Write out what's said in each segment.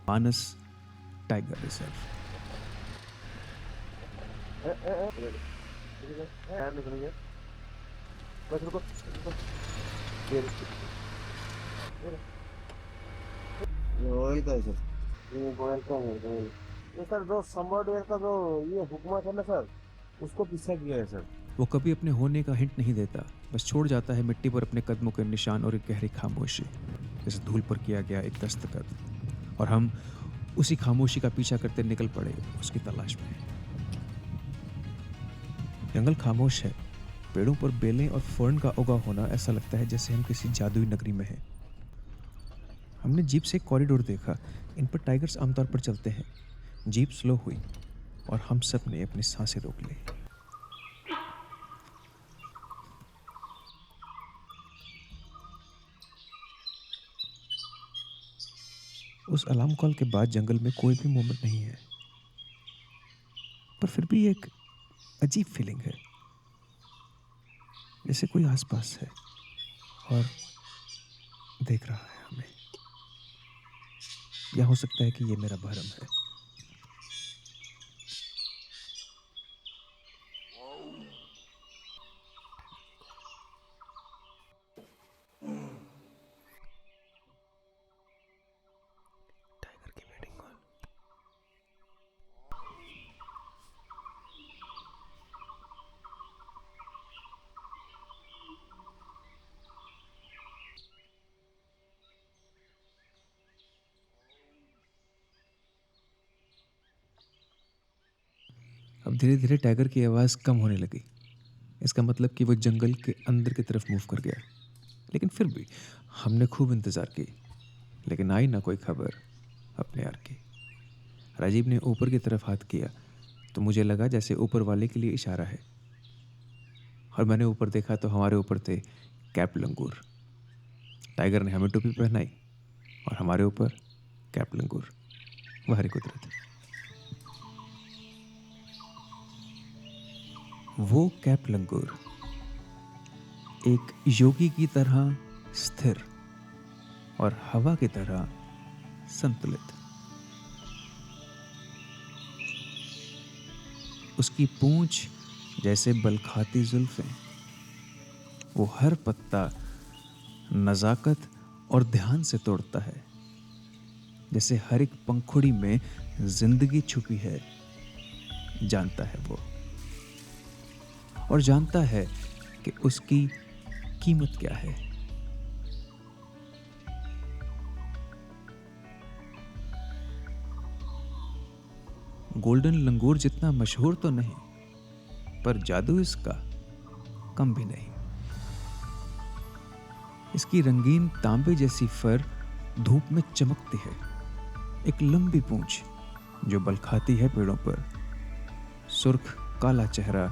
मानस tiger reserve. वही तो है सर। ये गोयल का है गोयल। ये सर जो समबॉर्डियर का जो ये हुक्मा था ना सर, उसको पीछा किया है सर। वो कभी अपने होने का हिंट नहीं देता, बस छोड़ जाता है मिट्टी पर अपने कदमों के निशान और एक गहरी खामोशी, जैसे धूल पर किया गया एक दस्तखत। और हम उसी खामोशी का पीछा करते निकल पड़े उसकी तलाश में। जंगल खामोश है। पेड़ों पर बेलें और फर्न का उगा होना ऐसा लगता है जैसे हम किसी जादुई नगरी में हैं। हमने जीप से एक कॉरिडोर देखा। इन पर टाइगर्स आमतौर पर चलते हैं। जीप स्लो हुई और हम सब ने अपनी सांसें रोक ली। उस अलार्म कॉल के बाद जंगल में कोई भी मोमेंट नहीं है, पर फिर भी एक अजीब फीलिंग है, जैसे कोई आसपास है और देख रहा है हमें। या हो सकता है कि ये मेरा भरम है। टाइगर की वेडिंग कॉल। अब धीरे धीरे टाइगर की आवाज़ कम होने लगी। इसका मतलब कि वो जंगल के अंदर की तरफ मूव कर गया। लेकिन फिर भी हमने खूब इंतज़ार की, लेकिन आई ना कोई खबर अपने यार की। राजीव ने ऊपर की तरफ हाथ किया तो मुझे लगा जैसे ऊपर वाले के लिए इशारा है। और मैंने ऊपर देखा तो हमारे ऊपर थे कैप लंगूर। टाइगर ने हमें टोपी पहनाई और हमारे ऊपर कैप लंगूर। वाह कुदरत। वो कैप लंगूर एक योगी की तरह स्थिर और हवा की तरह संतुलित। उसकी पूंछ जैसे बलखाती जुल्फें। वो हर पत्ता नज़ाकत और ध्यान से तोड़ता है, जैसे हर एक पंखुड़ी में जिंदगी छुपी है। जानता है वो, और जानता है कि उसकी कीमत क्या है। गोल्डन लंगूर जितना मशहूर तो नहीं, पर जादू इसका कम भी नहीं। इसकी रंगीन तांबे जैसी फर धूप में चमकती है। एक लंबी पूंछ जो बल खाती है पेड़ों पर। सुर्ख काला चेहरा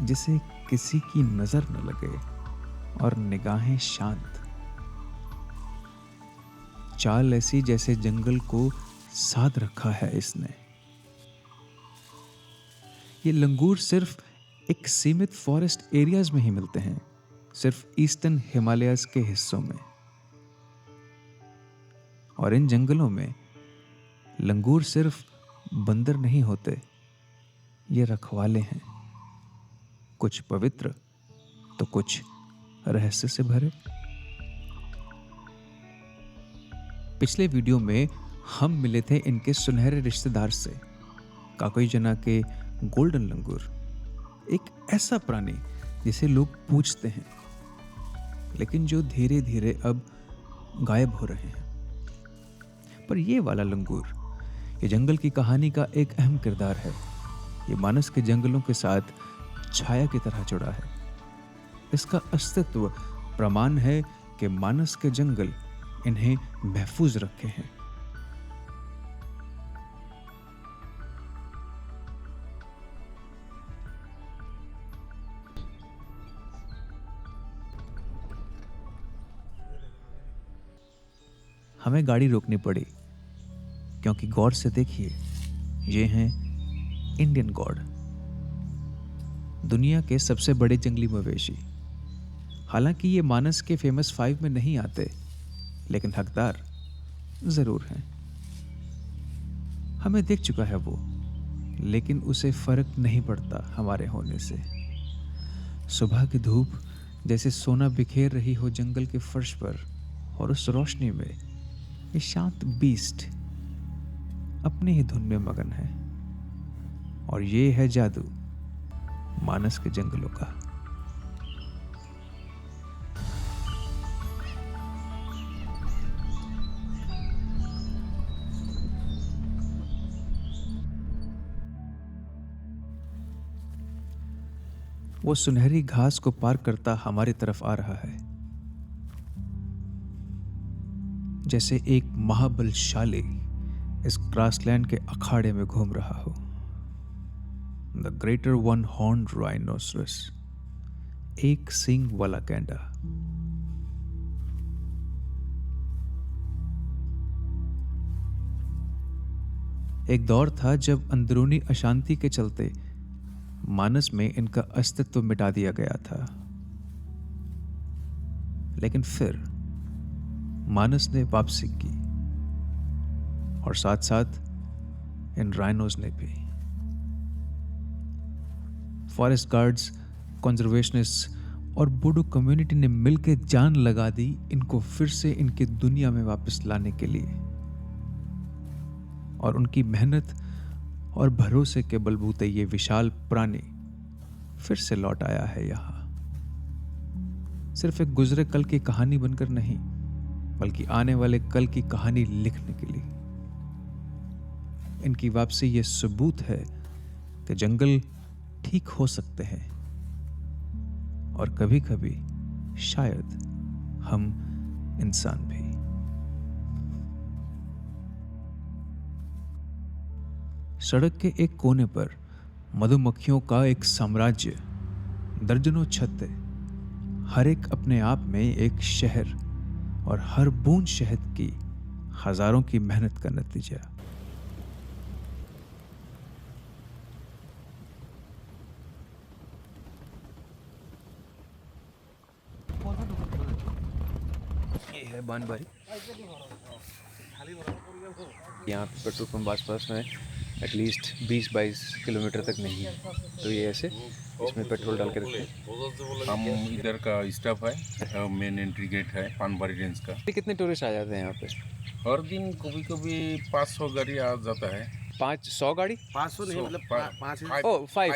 जिसे किसी की नजर न लगे, और निगाहें शांत। चाल ऐसी जैसे जंगल को साध रखा है इसने। ये लंगूर सिर्फ एक सीमित फॉरेस्ट एरियाज में ही मिलते हैं, सिर्फ ईस्टर्न हिमालयस के हिस्सों में। और इन जंगलों में लंगूर सिर्फ बंदर नहीं होते, ये रखवाले हैं। कुछ पवित्र तो कुछ रहस्य से भरे। पिछले वीडियो में हम मिले थे इनके सुनहरे रिश्तेदार से, काकोई जना के गोल्डन लंगूर। एक ऐसा प्राणी जिसे लोग पूछते हैं, लेकिन जो धीरे धीरे अब गायब हो रहे हैं। पर ये वाला लंगूर, ये जंगल की कहानी का एक अहम किरदार है। ये मानस के जंगलों के साथ छाया की तरह जुड़ा है। इसका अस्तित्व प्रमाण है कि मानस के जंगल इन्हें महफूज रखे हैं। हमें गाड़ी रोकनी पड़ी, क्योंकि गौर से देखिए, ये हैं इंडियन गॉड, दुनिया के सबसे बड़े जंगली मवेशी। हालांकि ये मानस के फेमस 5 में नहीं आते, लेकिन हकदार जरूर हैं। हमें देख चुका है वो, लेकिन उसे फर्क नहीं पड़ता हमारे होने से। सुबह की धूप जैसे सोना बिखेर रही हो जंगल के फर्श पर, और उस रोशनी में ये शांत बीस्ट अपनी ही धुन में मगन है। और ये है जादू मानस के जंगलों का। वो सुनहरी घास को पार करता हमारी तरफ आ रहा है, जैसे एक महाबलशाली इस ग्रासलैंड के अखाड़े में घूम रहा हो। The greater one horned rhinoceros, एक सींग वाला गैंडा। एक दौर था जब अंदरूनी अशांति के चलते मानस में इनका अस्तित्व मिटा दिया गया था, लेकिन फिर मानस ने वापसी की, और साथ साथ इन राइनोज ने भी। फॉरेस्ट गार्ड्स, कंजर्वेशनिस्ट और बूडो कम्युनिटी ने मिलकर जान लगा दी इनको फिर से इनकी दुनिया में वापस लाने के लिए, और उनकी मेहनत और भरोसे के बलबूते ये विशाल प्राणी फिर से लौट आया है यहां, सिर्फ एक गुजरे कल की कहानी बनकर नहीं, बल्कि आने वाले कल की कहानी लिखने के लिए। इनकी वापसी ये सबूत है कि जंगल ठीक हो सकते हैं, और कभी कभी शायद हम इंसान भी। सड़क के एक कोने पर मधुमक्खियों का एक साम्राज्य, दर्जनों छत्ते, हर एक अपने आप में एक शहर, और हर बूंद शहद की हजारों की मेहनत का नतीजा। ये है बानबारी। यहाँ पे पेट्रोल पंप आसपास में एटलीस्ट 20-22 किलोमीटर तक नहीं है, तो ये ऐसे इसमें पेट्रोल डाल के रखते हैं। हम इधर का स्टाफ है, मेन एंट्री गेट है पानबारी रेंज का। कितने टूरिस्ट आ जाते हैं यहाँ पे? हर दिन कभी कभी 500 गाड़ी आ जाता है। 500 गाड़ी? 500 नहीं, मतलब पाँच ओ, five.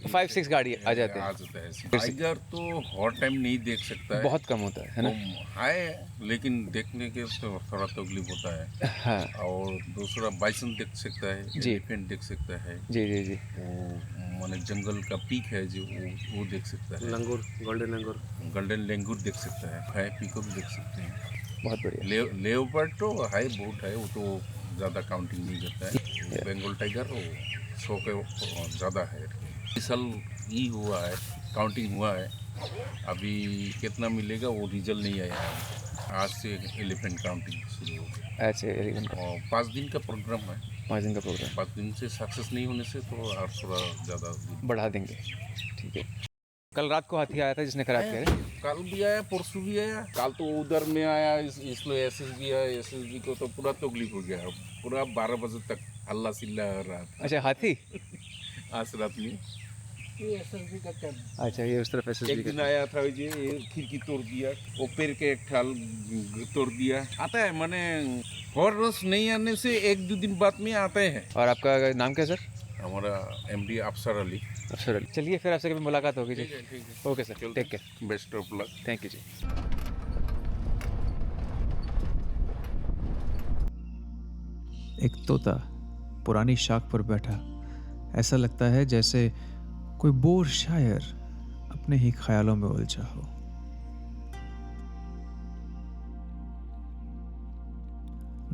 5-6 गाड़ी आ जाते हैं। है। टाइगर तो हर टाइम नहीं देख सकता है, बहुत कम होता है ना? है, लेकिन देखने के तो थोड़ा तकलीफ होता है। हाँ और दूसरा बाइसन देख सकता है, जी। एलिफेंट देख सकता है, जी जी जी। वो माने जंगल का पीक है जो वो देख सकता है। लंगूर, गोल्डन लंगूर। गोल्डन लेंगूर देख सकता है, पीकॉक देख सकते हैं। बहुत बढ़िया। लेओपार्ड तो हाई बहुत है, वो तो ज़्यादा काउंटिंग नहीं करता है। बंगाल टाइगर वो 100 के ज़्यादा है। इस साल ही हुआ है, काउंटिंग हुआ है, अभी कितना मिलेगा वो रिजल्ट नहीं आया है। आज से एलिफेंट काउंटिंग शुरू हो गई। ऐसे और 5 दिन का प्रोग्राम है। 5 दिन का प्रोग्राम 5 दिन से सक्सेस नहीं होने से तो और थोड़ा ज़्यादा बढ़ा देंगे। ठीक है। कल रात को हाथी आया था जिसने खराब किया है? कल भी आया, परसों भी आया। कल तो उधर में आया, इसलिए एसएसबी है, एसएसबी को तो पूरा तकलीफ हो गया, पूरा 12 बजे तक हल्ला सिल्ला हो रहा था। अच्छा, हाथी आज रात में ये एसएसबी का क्या? अच्छा, ये उस तरफ एक दिन आया था, ये खिड़की तोड़ दिया, वो पेड़ के एक ठाल तोड़ दिया। आता है माने हर रोज नहीं आने से 1-2 दिन बाद में आते हैं। और आपका नाम क्या सर? हमारा एमडी अफसर अली। अफसर अली। चलिए फिर आपसे कभी मुलाकात होगी जी। ठीक है। Okay sir, take care. Best of luck. Thank you जी। एक तोता पुरानी शाख पर बैठा, ऐसा लगता है जैसे कोई बोर शायर अपने ही ख्यालों में उलझा हो।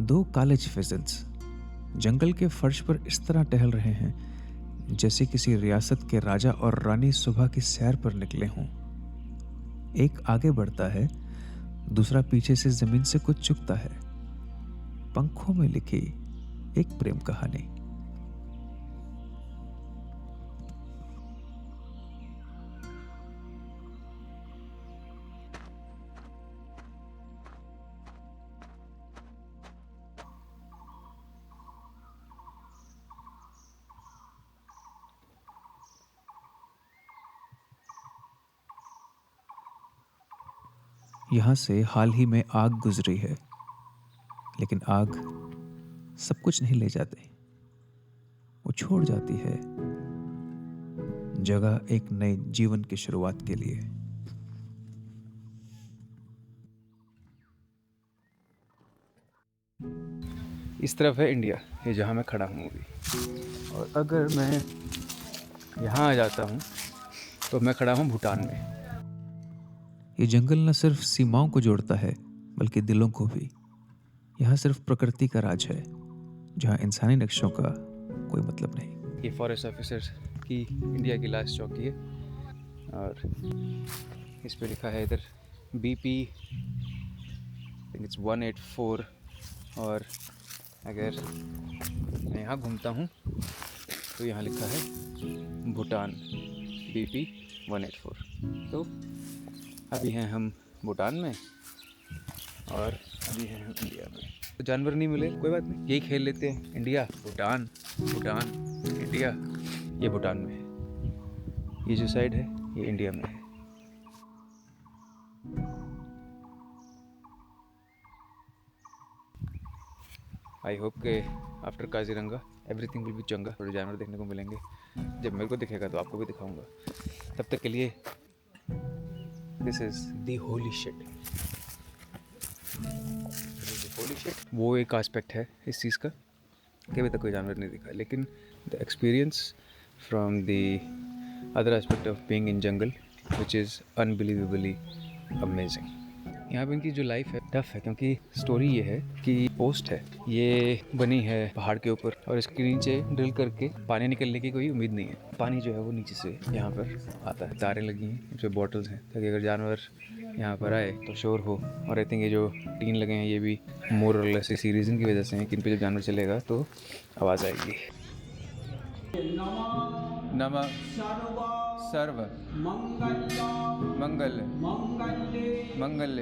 दो कॉलेज फिजल्स जंगल के फर्श पर इस तरह टहल रहे हैं जैसे किसी रियासत के राजा और रानी सुबह की सैर पर निकले हों। एक आगे बढ़ता है, दूसरा पीछे से जमीन से कुछ चुकता है। पंखों में लिखी एक प्रेम कहानी। यहाँ से हाल ही में आग गुजरी है, लेकिन आग सब कुछ नहीं ले जाती। वो छोड़ जाती है जगह एक नए जीवन की शुरुआत के लिए। इस तरफ है इंडिया, ये जहाँ मैं खड़ा हूँ अभी। और अगर मैं यहाँ आ जाता हूँ तो मैं खड़ा हूँ भूटान में। ये जंगल न सिर्फ सीमाओं को जोड़ता है बल्कि दिलों को भी। यहाँ सिर्फ प्रकृति का राज है, जहाँ इंसानी नक्शों का कोई मतलब नहीं। ये फॉरेस्ट ऑफिसर्स की इंडिया की लास्ट चौकी है और इस पे लिखा है इधर BP थिंक इट्स 184। और अगर मैं यहाँ घूमता हूँ तो यहाँ लिखा है भूटान BP 184। तो अभी हैं हम भूटान में और अभी हैं हम इंडिया में। तो जानवर नहीं मिले, कोई बात नहीं, यही खेल लेते हैं। India Bhutan, Bhutan India. ये भूटान में है, ये जो साइड है ये इंडिया में है। आई होप के after Kaziranga everything will be चंगा। थोड़े जानवर देखने को मिलेंगे, जब मेरे को दिखेगा तो आपको भी दिखाऊंगा। तब तक के लिए this is the holy shit. वो एक एस्पेक्ट है इस चीज़ का कि अभी तक कोई जानवर नहीं दिखा, लेकिन the experience from the other aspect of being in jungle which is unbelievably amazing. यहाँ पे इनकी जो लाइफ है टफ है, क्योंकि स्टोरी ये है कि पोस्ट है, ये बनी है पहाड़ के ऊपर और इसके नीचे ड्रिल करके पानी निकलने की कोई उम्मीद नहीं है। पानी जो है वो नीचे से यहाँ पर आता है। तारें लगी हैं, जो बॉटल्स हैं, ताकि अगर जानवर यहाँ पर आए तो शोर हो। और आई थिंक ये जो टीन लगे हैं ये भी मोर और लेस इसी रीज़न की वजह से हैं कि इन पर जब जानवर चलेगा तो आवाज़ आएगी। नमः सर्व मंगल मंगल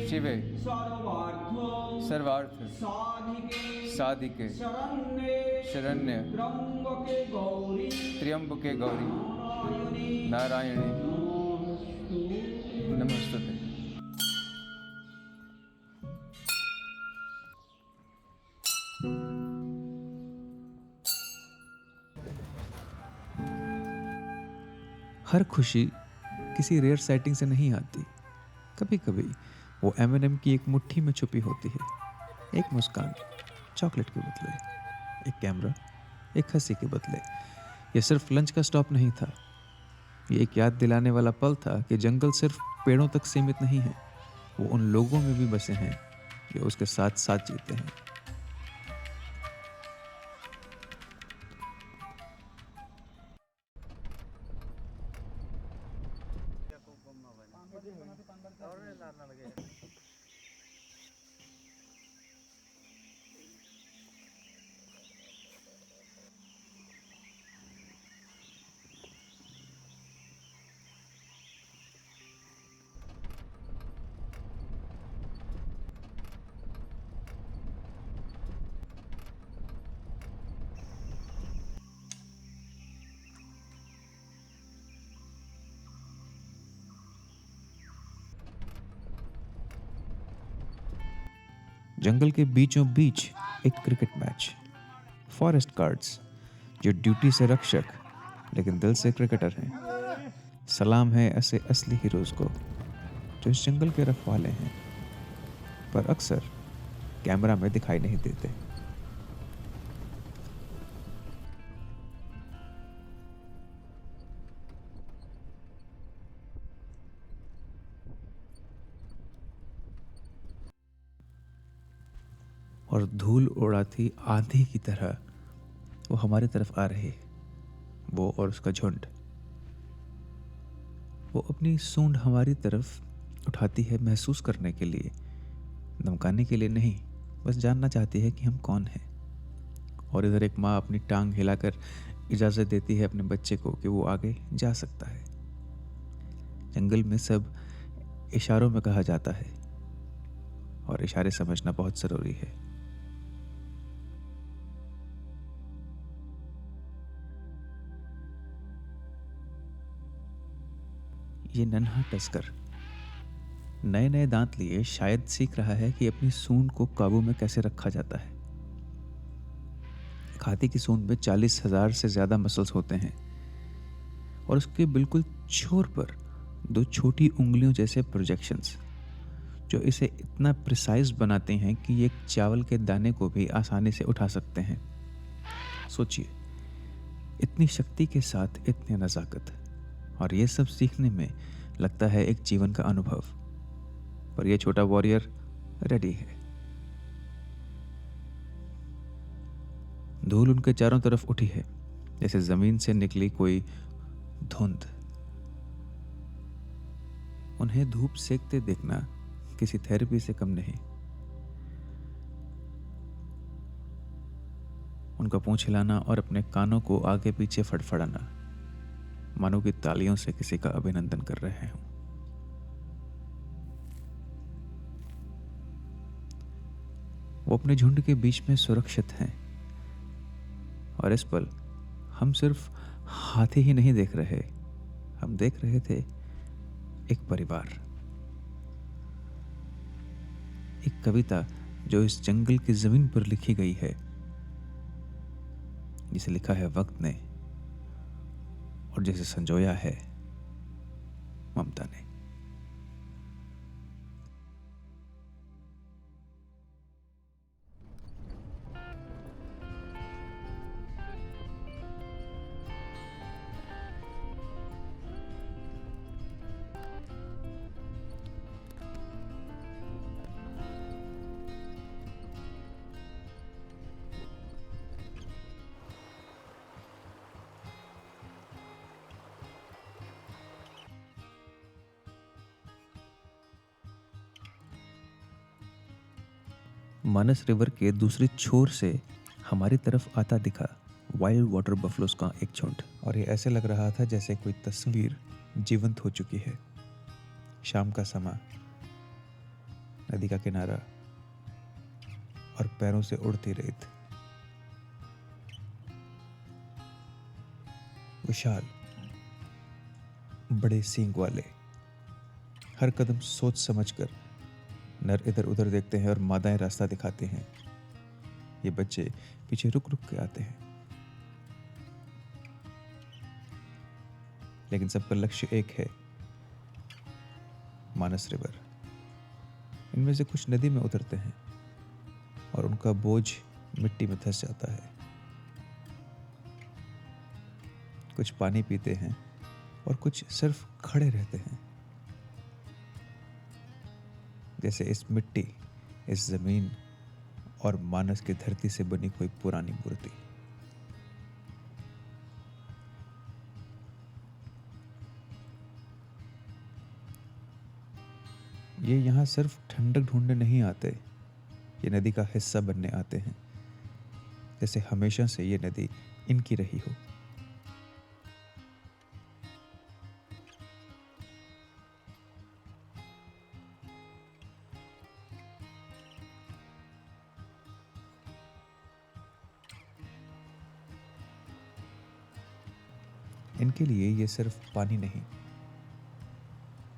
शिवे सर्वार्थ साधिके शरण्य त्र्यंबके गौरी नारायणी नमस्तुते। हर खुशी किसी रेयर सेटिंग से नहीं आती। कभी कभी वो M&M की एक मुट्ठी में छुपी होती है। एक मुस्कान चॉकलेट के बदले, एक कैमरा एक हंसी के बदले। ये सिर्फ लंच का स्टॉप नहीं था, ये एक याद दिलाने वाला पल था कि जंगल सिर्फ पेड़ों तक सीमित नहीं है, वो उन लोगों में भी बसे हैं जो उसके साथ साथ जीते हैं। जंगल के बीचों बीच एक क्रिकेट मैच। फॉरेस्ट गार्ड्स जो ड्यूटी से रक्षक लेकिन दिल से क्रिकेटर हैं। सलाम है ऐसे असली हीरोज को जो इस जंगल के रखवाले हैं, पर अक्सर कैमरा में दिखाई नहीं देते। और धूल उड़ाती आंधी की तरह वो हमारी तरफ आ रही, वो और उसका झुंड। वो अपनी सूंड हमारी तरफ उठाती है, महसूस करने के लिए, धमकाने के लिए नहीं, बस जानना चाहती है कि हम कौन हैं। और इधर एक माँ अपनी टांग हिलाकर इजाज़त देती है अपने बच्चे को कि वो आगे जा सकता है। जंगल में सब इशारों में कहा जाता है और इशारे समझना बहुत ज़रूरी है। ये नन्हा टस्कर नए नए दांत लिए शायद सीख रहा है कि अपनी सूंड को काबू में कैसे रखा जाता है। एक हाथी की सूंड में 40,000 से ज्यादा मसल्स होते हैं और उसके बिल्कुल छोर पर 2 छोटी उंगलियों जैसे प्रोजेक्शंस जो इसे इतना प्रिसाइज बनाते हैं कि ये एक चावल के दाने को भी आसानी से उठा सकते हैं। सोचिए, इतनी शक्ति के साथ इतनी नज़ाकत, और ये सब सीखने में लगता है एक जीवन का अनुभव। पर यह छोटा वॉरियर रेडी है। धूल उनके चारों तरफ उठी है जैसे जमीन से निकली कोई धुंध। उन्हें धूप सेकते देखना किसी थेरेपी से कम नहीं। उनका पूंछ हिलाना और अपने कानों को आगे पीछे फड़फड़ाना मानो कि तालियों से किसी का अभिनंदन कर रहे हों। वो अपने झुंड के बीच में सुरक्षित हैं और इस पल हम सिर्फ हाथी ही नहीं देख रहे, हम देख रहे थे एक परिवार, एक कविता जो इस जंगल की जमीन पर लिखी गई है, जिसे लिखा है वक्त ने और जिसे संजोया है ममता ने। मानस रिवर के दूसरे छोर से हमारी तरफ आता दिखा वाइल्ड वाटर बफलोस का एक झुंड, और ये ऐसे लग रहा था जैसे कोई तस्वीर जीवंत हो चुकी है। शाम का समय, नदी का किनारा और पैरों से उड़ती रेत। विशाल, बड़े सींग वाले, हर कदम सोच समझकर नर इधर उधर देखते हैं और मादाएं रास्ता दिखाती हैं। ये बच्चे पीछे रुक रुक के आते हैं, लेकिन सबका लक्ष्य एक है, मानस रिवर। इनमें से कुछ नदी में उतरते हैं और उनका बोझ मिट्टी में धंस जाता है। कुछ पानी पीते हैं और कुछ सिर्फ खड़े रहते हैं, जैसे इस मिट्टी, इस जमीन और मानस की धरती से बनी कोई पुरानी मूर्ति। ये यहाँ सिर्फ ठंडक ढूंढने नहीं आते, ये नदी का हिस्सा बनने आते हैं, जैसे हमेशा से ये नदी इनकी रही हो। इनके लिए ये सिर्फ पानी नहीं,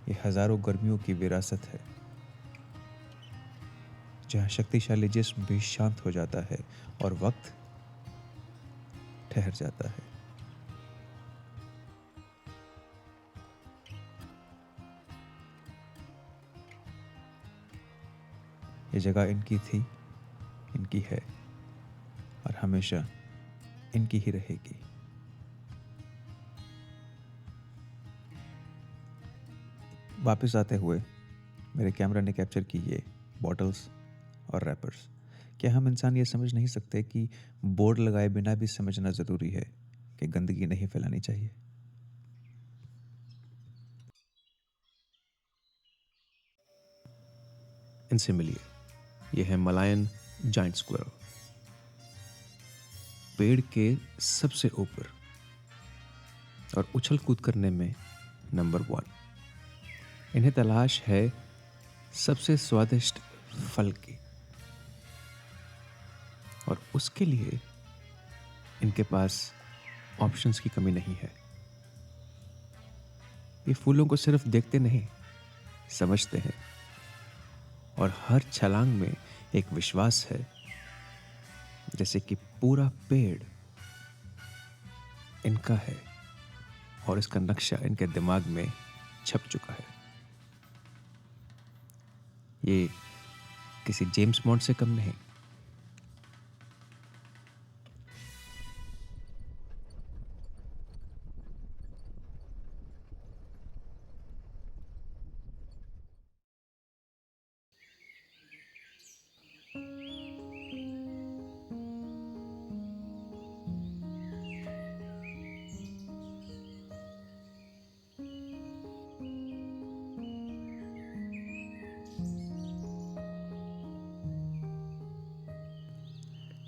ये हजारों गर्मियों की विरासत है, जहां शक्तिशाली जिस्म भी शांत हो जाता है और वक्त ठहर जाता है। ये जगह इनकी थी, इनकी है और हमेशा इनकी ही रहेगी। वापस आते हुए मेरे कैमरा ने कैप्चर की ये बॉटल्स और रैपर्स। क्या हम इंसान ये समझ नहीं सकते कि बोर्ड लगाए बिना भी समझना ज़रूरी है कि गंदगी नहीं फैलानी चाहिए? इनसे मिलिए, ये है मलायन जायंट स्क्विरल, पेड़ के सबसे ऊपर और उछल कूद करने में नंबर 1। इन्हें तलाश है सबसे स्वादिष्ट फल की, और उसके लिए इनके पास ऑप्शंस की कमी नहीं है। ये फूलों को सिर्फ देखते नहीं, समझते हैं। और हर छलांग में एक विश्वास है, जैसे कि पूरा पेड़ इनका है और इसका नक्शा इनके दिमाग में छप चुका है। ये किसी जेम्स बॉन्ड से कम नहीं।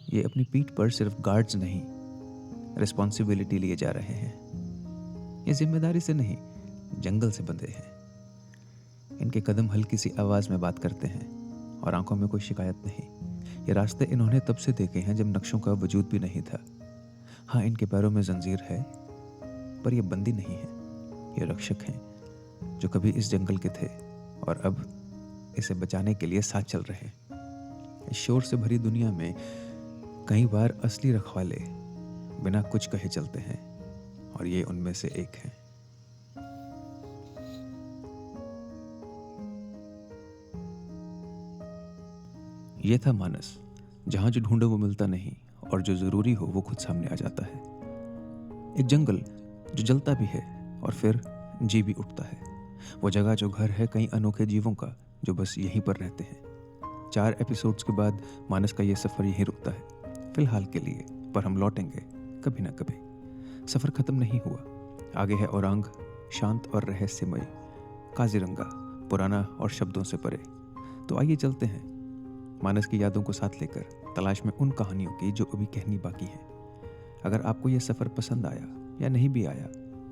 ये अपनी पीठ पर सिर्फ गार्ड्स नहीं, रिस्पॉन्सिबिलिटी लिए जा रहे हैं। ये जिम्मेदारी से नहीं, जंगल से बंधे हैं। इनके कदम हल्की सी आवाज में बात करते हैं और आंखों में कोई शिकायत नहीं। ये रास्ते इन्होंने तब से देखे हैं जब नक्शों का वजूद भी नहीं था। हाँ, इनके पैरों में जंजीर है, पर ये बंदी नहीं है। ये रक्षक हैं जो कभी इस जंगल के थे और अब इसे बचाने के लिए साथ चल रहे हैं। इस शोर से भरी दुनिया में कई बार असली रखवाले बिना कुछ कहे चलते हैं और ये उनमें से एक है। ये था मानस, जहां जो ढूंढो वो मिलता नहीं और जो जरूरी हो वो खुद सामने आ जाता है। एक जंगल जो जलता भी है और फिर जी भी उठता है। वो जगह जो घर है कई अनोखे जीवों का जो बस यहीं पर रहते हैं। 4 एपिसोड्स के बाद मानस का ये सफर यहीं रुकता है, फिलहाल के लिए, पर हम लौटेंगे कभी ना कभी। सफर खत्म नहीं हुआ। आगे है औरंग, शांत और रहस्यमय, काजीरंगा, पुराना और शब्दों से परे। तो आइए चलते हैं मानस की यादों को साथ लेकर, तलाश में उन कहानियों की जो अभी कहनी बाकी हैं। अगर आपको यह सफर पसंद आया या नहीं भी आया,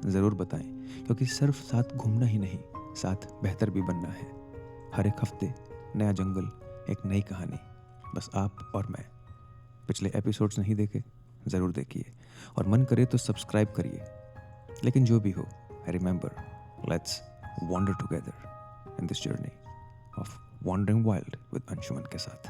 जरूर बताएं, क्योंकि सिर्फ साथ घूमना ही नहीं, साथ बेहतर भी बनना है। हर एक हफ्ते नया जंगल, एक नई कहानी, बस आप और मैं। पिछले एपिसोड्स नहीं देखे, ज़रूर देखिए और मन करे तो सब्सक्राइब करिए। लेकिन जो भी हो, remember, let's wander together in this journey of wandering wild with Anshuman के साथ।